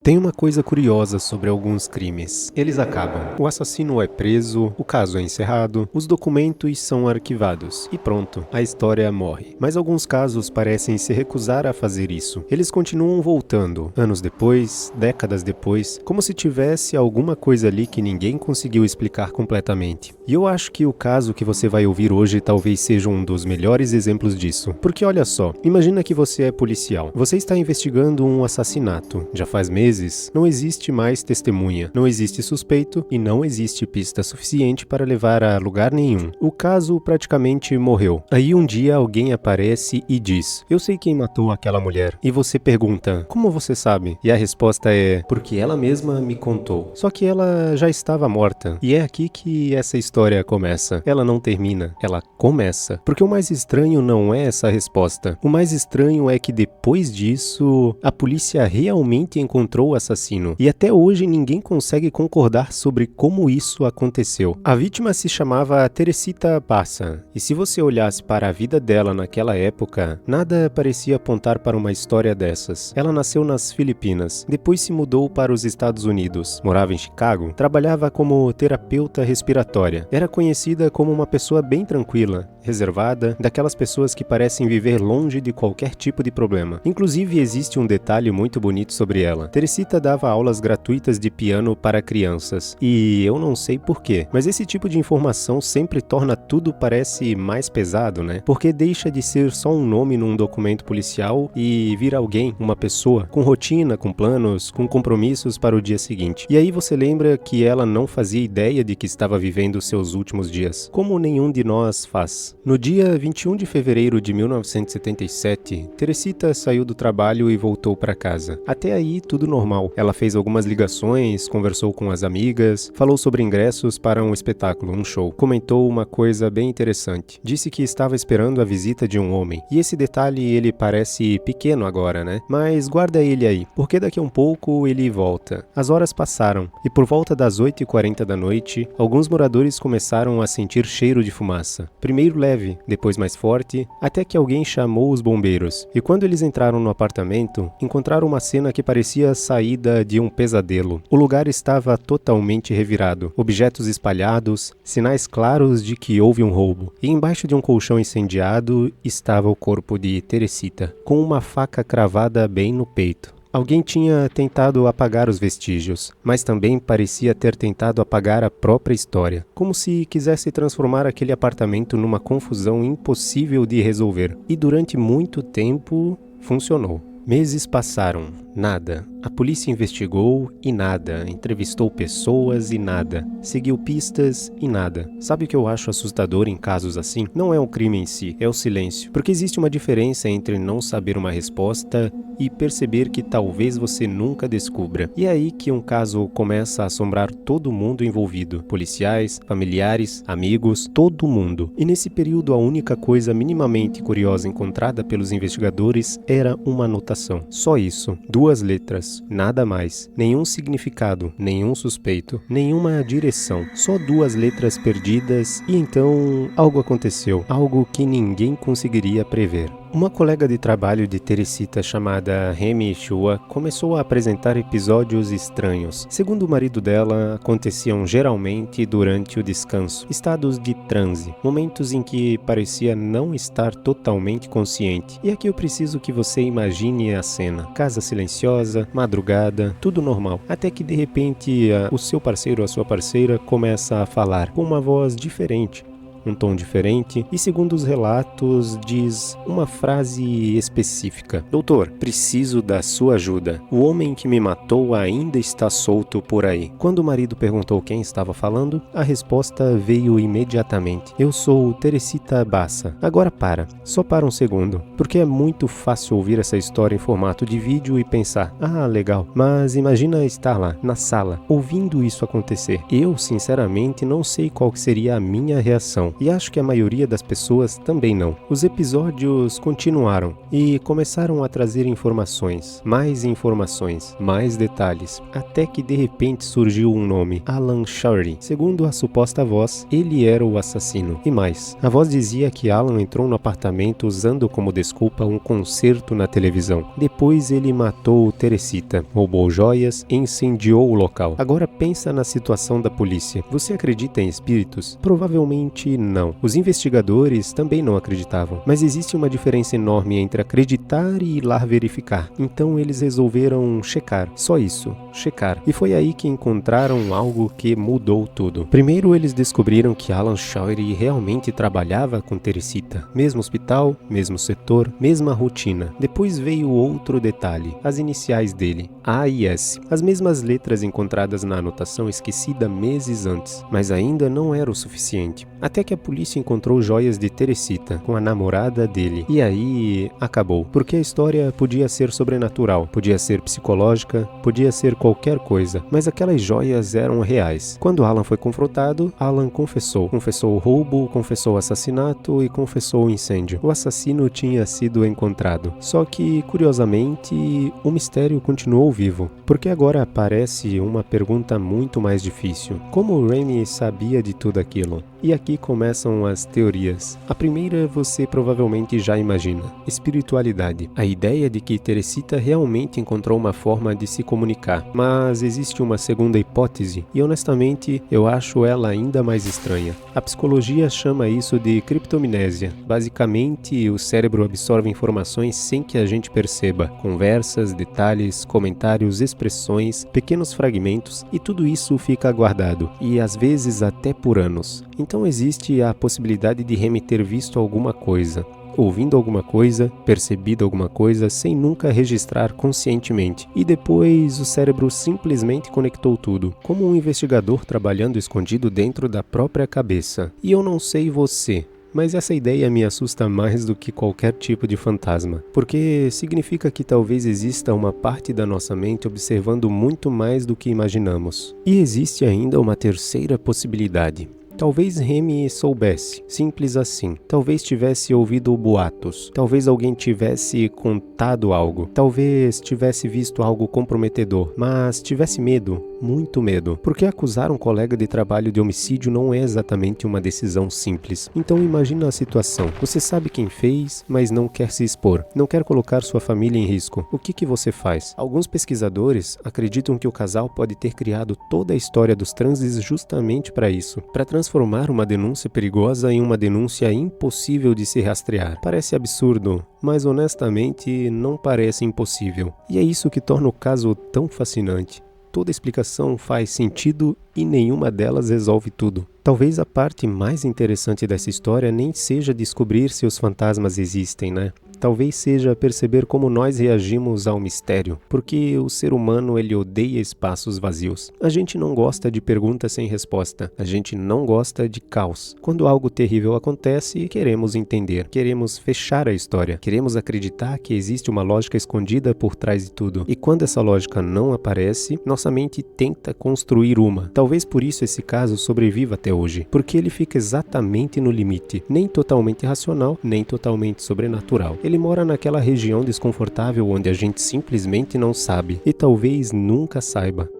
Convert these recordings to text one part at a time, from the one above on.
Tem uma coisa curiosa sobre alguns crimes. Eles acabam. O assassino é preso, o caso é encerrado, os documentos são arquivados e pronto, a história morre. Mas alguns casos parecem se recusar a fazer isso. Eles continuam voltando, anos depois, décadas depois, como se tivesse alguma coisa ali que ninguém conseguiu explicar completamente. E eu acho que o caso que você vai ouvir hoje talvez seja um dos melhores exemplos disso. Porque olha só, imagina que você é policial. Você está investigando um assassinato. Já faz meses, não existe mais testemunha, não existe suspeito e não existe pista suficiente para levar a lugar nenhum. O caso praticamente morreu. Aí um dia alguém aparece e diz: "Eu sei quem matou aquela mulher." E você pergunta: "Como você sabe?" E a resposta é: "Porque ela mesma me contou." Só que ela já estava morta. E é aqui que essa história começa. Ela não termina, ela começa. Porque o mais estranho não é essa resposta. O mais estranho é que depois disso, a polícia realmente encontrou o assassino. E até hoje ninguém consegue concordar sobre como isso aconteceu. A vítima se chamava Teresita Bassa. E se você olhasse para a vida dela naquela época, nada parecia apontar para uma história dessas. Ela nasceu nas Filipinas, depois se mudou para os Estados Unidos, morava em Chicago, trabalhava como terapeuta respiratória. Era conhecida como uma pessoa bem tranquila, reservada, daquelas pessoas que parecem viver longe de qualquer tipo de problema. Inclusive existe um detalhe muito bonito sobre ela. Teresita dava aulas gratuitas de piano para crianças, e eu não sei porquê, mas esse tipo de informação sempre torna tudo parece mais pesado, né? Porque deixa de ser só um nome num documento policial e vira alguém, uma pessoa, com rotina, com planos, com compromissos para o dia seguinte. E aí você lembra que ela não fazia ideia de que estava vivendo seus últimos dias, como nenhum de nós faz. No dia 21 de fevereiro de 1977, Teresita saiu do trabalho e voltou para casa. Até aí, tudo normal. Ela fez algumas ligações, conversou com as amigas, falou sobre ingressos para um espetáculo, um show. Comentou uma coisa bem interessante. Disse que estava esperando a visita de um homem. E esse detalhe, ele parece pequeno agora, né? Mas guarda ele aí, porque daqui a um pouco ele volta. As horas passaram, e por volta das 8h40 da noite, alguns moradores começaram a sentir cheiro de fumaça. Primeiro leve, depois mais forte, até que alguém chamou os bombeiros. E quando eles entraram no apartamento, encontraram uma cena que parecia saída de um pesadelo. O lugar estava totalmente revirado, objetos espalhados, sinais claros de que houve um roubo. E embaixo de um colchão incendiado estava o corpo de Teresita, com uma faca cravada bem no peito. Alguém tinha tentado apagar os vestígios, mas também parecia ter tentado apagar a própria história, como se quisesse transformar aquele apartamento numa confusão impossível de resolver. E durante muito tempo, funcionou. Meses passaram, nada. A polícia investigou e nada. Entrevistou pessoas e nada. Seguiu pistas e nada. Sabe o que eu acho assustador em casos assim? Não é o crime em si, é o silêncio. Porque existe uma diferença entre não saber uma resposta e perceber que talvez você nunca descubra. E é aí que um caso começa a assombrar todo mundo envolvido. Policiais, familiares, amigos, todo mundo. E nesse período a única coisa minimamente curiosa encontrada pelos investigadores era uma anotação. Só isso. 2 letras. Nada mais. Nenhum significado, nenhum suspeito, nenhuma direção. Só 2 letras perdidas e então algo aconteceu. Algo que ninguém conseguiria prever. Uma colega de trabalho de Teresita chamada Remy Shua começou a apresentar episódios estranhos. Segundo o marido dela, aconteciam geralmente durante o descanso, estados de transe, momentos em que parecia não estar totalmente consciente. E aqui eu preciso que você imagine a cena. Casa silenciosa, madrugada, tudo normal. Até que de repente o seu parceiro ou a sua parceira começa a falar com uma voz diferente. Um tom diferente e, segundo os relatos, diz uma frase específica: "Doutor, preciso da sua ajuda. O homem que me matou ainda está solto por aí." Quando o marido perguntou quem estava falando, a resposta veio imediatamente: "Eu sou Teresita Bassa." Agora só para um segundo, porque é muito fácil ouvir essa história em formato de vídeo e pensar: "Ah, legal." Mas imagina estar lá, na sala, ouvindo isso acontecer. Eu, sinceramente, não sei qual seria a minha reação. não. E acho que a maioria das pessoas também não. Os episódios continuaram e começaram a trazer informações, mais detalhes, até que de repente surgiu um nome, Alan Shorey. Segundo a suposta voz, ele era o assassino. E mais, a voz dizia que Alan entrou no apartamento usando como desculpa um concerto na televisão. Depois ele matou Teresita, roubou joias e incendiou o local. Agora pensa na situação da polícia. Você acredita em espíritos? Provavelmente não. Os investigadores também não acreditavam. Mas existe uma diferença enorme entre acreditar e ir lá verificar. Então eles resolveram checar. Só isso. Checar. E foi aí que encontraram algo que mudou tudo. Primeiro eles descobriram que Alan Shorey realmente trabalhava com Teresita. Mesmo hospital, mesmo setor, mesma rotina. Depois veio outro detalhe. As iniciais dele. A e S. As mesmas letras encontradas na anotação esquecida meses antes. Mas ainda não era o suficiente. Até que a polícia encontrou joias de Teresita com a namorada dele. E aí acabou. Porque a história podia ser sobrenatural, podia ser psicológica, podia ser qualquer coisa. Mas aquelas joias eram reais. Quando Alan foi confrontado, Alan confessou. Confessou o roubo, confessou o assassinato e confessou o incêndio. O assassino tinha sido encontrado. Só que, curiosamente, o mistério continuou vivo. Porque agora aparece uma pergunta muito mais difícil. Como o Raimi sabia de tudo aquilo? E aqui começam as teorias. A primeira você provavelmente já imagina. Espiritualidade. A ideia de que Teresita realmente encontrou uma forma de se comunicar. Mas existe uma segunda hipótese e honestamente eu acho ela ainda mais estranha. A psicologia chama isso de criptomnésia. Basicamente o cérebro absorve informações sem que a gente perceba. Conversas, detalhes, comentários, expressões, pequenos fragmentos e tudo isso fica guardado. E às vezes até por anos. Então existe a possibilidade de Remy ter visto alguma coisa, ouvindo alguma coisa, percebido alguma coisa sem nunca registrar conscientemente. E depois o cérebro simplesmente conectou tudo, como um investigador trabalhando escondido dentro da própria cabeça. E eu não sei você, mas essa ideia me assusta mais do que qualquer tipo de fantasma, porque significa que talvez exista uma parte da nossa mente observando muito mais do que imaginamos. E existe ainda uma terceira possibilidade. Talvez Remy soubesse, simples assim. Talvez tivesse ouvido boatos. Talvez alguém tivesse contado algo. Talvez tivesse visto algo comprometedor. Mas tivesse medo, muito medo. Porque acusar um colega de trabalho de homicídio não é exatamente uma decisão simples. Então imagina a situação. Você sabe quem fez, mas não quer se expor. Não quer colocar sua família em risco. O que você faz? Alguns pesquisadores acreditam que o casal pode ter criado toda a história dos transes justamente para isso. Para transformar uma denúncia perigosa em uma denúncia impossível de se rastrear. Parece absurdo, mas honestamente não parece impossível. E é isso que torna o caso tão fascinante. Toda explicação faz sentido e nenhuma delas resolve tudo. Talvez a parte mais interessante dessa história nem seja descobrir se os fantasmas existem, né? Talvez seja perceber como nós reagimos ao mistério, porque o ser humano ele odeia espaços vazios. A gente não gosta de perguntas sem resposta, a gente não gosta de caos. Quando algo terrível acontece, queremos entender, queremos fechar a história, queremos acreditar que existe uma lógica escondida por trás de tudo. E quando essa lógica não aparece, nossa mente tenta construir uma. Talvez por isso esse caso sobreviva até hoje, porque ele fica exatamente no limite, nem totalmente racional, nem totalmente sobrenatural. Ele mora naquela região desconfortável onde a gente simplesmente não sabe, e talvez nunca saiba.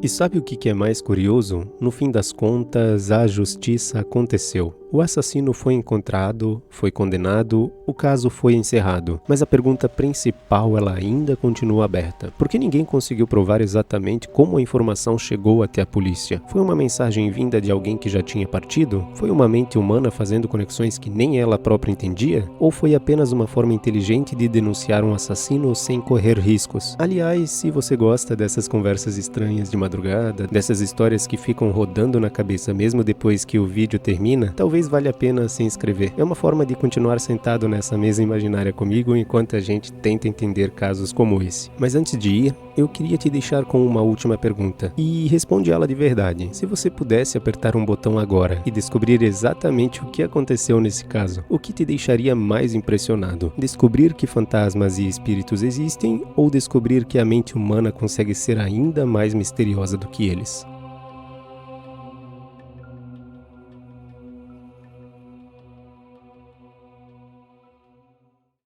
E sabe o que é mais curioso? No fim das contas, a justiça aconteceu. O assassino foi encontrado, foi condenado, o caso foi encerrado. Mas a pergunta principal ela ainda continua aberta. Porque ninguém conseguiu provar exatamente como a informação chegou até a polícia. Foi uma mensagem vinda de alguém que já tinha partido? Foi uma mente humana fazendo conexões que nem ela própria entendia? Ou foi apenas uma forma inteligente de denunciar um assassino sem correr riscos? Aliás, se você gosta dessas conversas estranhas de madrugada, dessas histórias que ficam rodando na cabeça mesmo depois que o vídeo termina, talvez vale a pena se inscrever. É uma forma de continuar sentado nessa mesa imaginária comigo enquanto a gente tenta entender casos como esse. Mas antes de ir, eu queria te deixar com uma última pergunta. E responde ela de verdade. Se você pudesse apertar um botão agora e descobrir exatamente o que aconteceu nesse caso, o que te deixaria mais impressionado? Descobrir que fantasmas e espíritos existem ou descobrir que a mente humana consegue ser ainda mais misteriosa do que eles?